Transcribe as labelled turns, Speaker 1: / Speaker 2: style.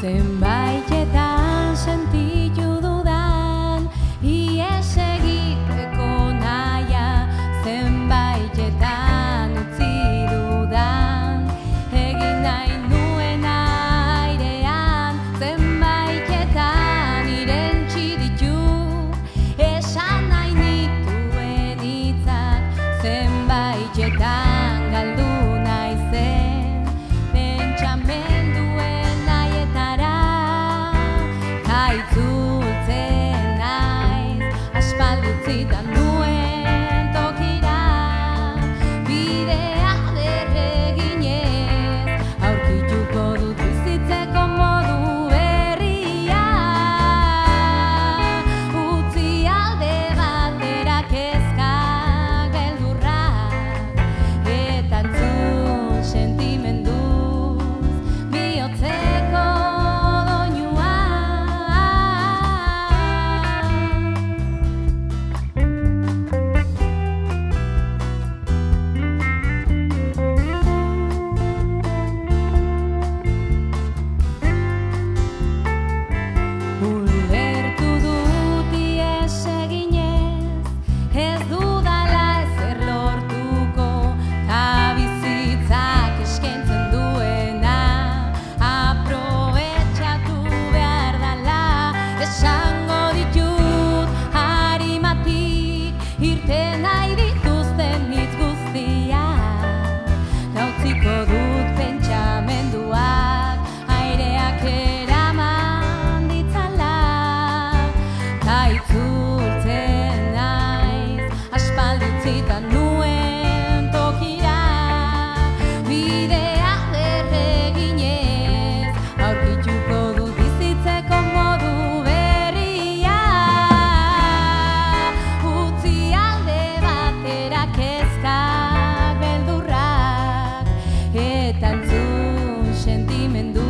Speaker 1: Zenbaitetan sentitu dudan ies egiteko nahia, zenbaitetan utzi dudan egin nahi nuena airean, zenbaitetan irentsi ditut esan nahi nituen hitzak, zenbaitetan galdu naizen pentsamenduen naietara, itzultzen naiz aspaldi utzitan nuen tokira, bidea berreginez aurkituko dut bizitzeko modu berria, utzi alde batera kezka beldurrak eta entzun sentimenduz bihotzeko doinua. Ulertu dut ies eginez ez dudala ezer lortuko, ta bizitzak eskaintzen duena aprobetxatu behar dala, esango ditut harimatik irten nahi dituzten hitz guztiak, ta utziko dut pentsamenduak aireak eraman ditzala, ta itzultzen naiz aspaldi utzitan nuen tokira, bidea berreginez aurkituko dut bizitzeko modu berria, utzi alde batera kezkak beldurrak eta entzun sentimendu